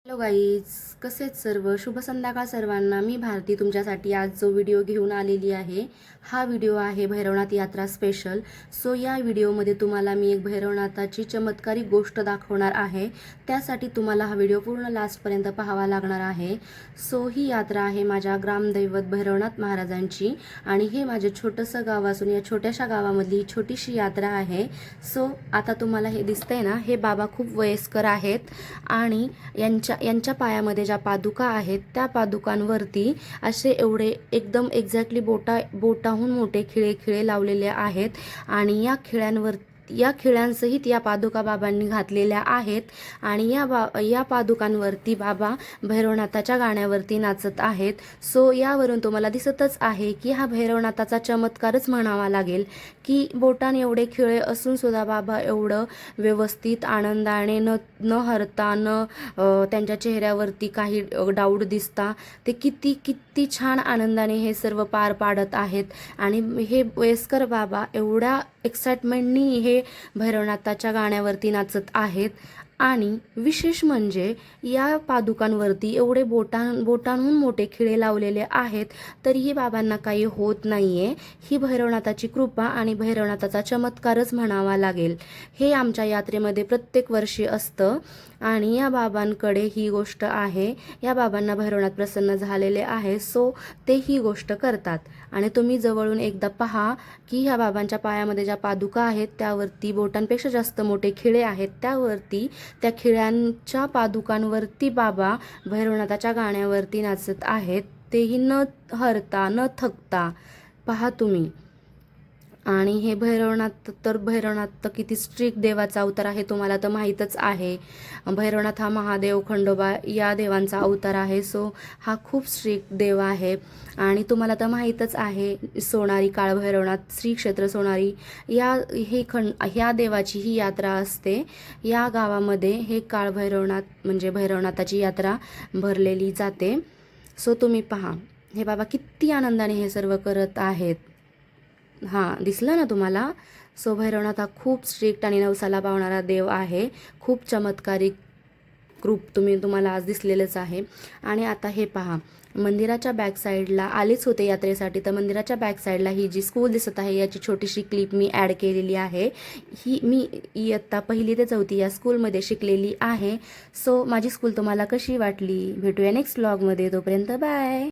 Hello guys, कसे आहेत सर्व? शुभ संध्याकाळ सर्वांना. मी भारती तुमच्यासाठी आज जो व्हिडिओ घेऊन आलेली आहे, हा व्हिडिओ आहे भैरवनाथ यात्रा स्पेशल. सो या व्हिडिओमध्ये तुम्हाला मी एक भैरवनाथाची चमत्कारिक गोष्ट दाखवणार आहे. त्यासाठी तुम्हाला हा व्हिडिओ पूर्ण लास्टपर्यंत पाहावा लागणार आहे. सो ही यात्रा आहे माझ्या ग्रामदैवत भैरवनाथ महाराजांची आणि हे माझे छोटंसं गाव असून या छोट्याशा गावामधली ही छोटीशी यात्रा आहे. सो आता तुम्हाला हे दिसतंय ना, हे बाबा खूप वयस्कर आहेत आणि यांच्या पायामध्ये ज्या पादुका आहेत त्या पादुकांवरती असे एवढे एकदम एक्झॅक्टली बोटाहून मोठे खिळे खिळे लावलेले आहेत आणि या खिळ्यांसहित या पादुका बाबांनी घातलेल्या आहेत आणि या पादुकांवरती बाबा भैरवनाथाच्या गाण्यावरती नाचत आहेत. सो यावरून तुम्हाला दिसतच आहे की हा भैरवनाथाचा चमत्कारच म्हणावा लागेल की बोटाने एवढे खिळे असून सुद्धा बाबा एवढं व्यवस्थित आनंदाने न हरता त्यांच्या चेहऱ्यावरती काही डाऊट दिसता ते किती छान आनंदाने हे सर्व पार पाडत आहेत. आणि हे वयस्कर बाबा एवढ्या एक्साइटमेंटनी हे भैरवनाथाच्या गाण्यावरती नाचत आहेत. आणि विशेष म्हणजे या पादुकांवरती एवढे बोटांहून मोठे खिळे लावलेले आहेत तरीही बाबांना काही होत नाहीये. ही भैरवनाथाची कृपा आणि भैरवनाथाचा चमत्कारच म्हणावा लागेल. हे आमच्या यात्रेमध्ये प्रत्येक वर्षी असतं आणि या बाबांकडे ही गोष्ट आहे. या बाबांना भैरवनाथ प्रसन्न झालेले आहे, सो ते ही गोष्ट करतात. आणि तुम्ही जवळून एकदा पहा की ह्या बाबांच्या पायामध्ये ज्या पादुका आहेत त्यावरती बोटांपेक्षा जास्त मोठे खिळे आहेत. त्या खिळ्यांच्या पादुकांवरती बाबा भैरवनाथाच्या गाण्यावरती नाचत आहेत, तेही न हरता न थकता. पहा तुम्ही. आणि हे भैरवनाथ तर किती स्ट्रिक्ट देवाचा अवतार आहे तुम्हाला तर माहीतच आहे. भैरवनाथ हा महादेव खंडोबा या देवांचा अवतार आहे. सो हा खूप स्ट्रिक्ट देव आहे आणि तुम्हाला तर माहीतच आहे. सोनारी काळ भैरवनाथ श्री क्षेत्र सोनारी ह्या देवाची ही यात्रा असते. या गावामध्ये हे काळ भैरवनाथ म्हणजे भैरवनाथाची यात्रा भरलेली जाते. सो तुम्ही पहा, हे बाबा किती आनंदाने हे सर्व करत आहेत. हां, दिसलं ना तुम्हाला? सो भैरवनाथ हा खूप स्ट्रिक्ट आणि नवसाला पावणारा देव आहे. खूप चमत्कारिक रूप तुम्हाला आज दिसलेलंच आहे. आणि आता हे पहा, मंदिराच्या बॅक साईडला आलेच होते यात्रेसाठी, तर मंदिराच्या बॅक साईडला ही जी स्कूल दिसत आहे याची छोटीशी क्लिप मी ॲड केलेली आहे. मी इयत्ता 1ली ते 4थी या स्कूलमध्ये शिकलेली आहे. सो माझी स्कूल तुम्हाला कशी वाटली? भेटूया नेक्स्ट व्लॉगमध्ये. तोपर्यंत बाय.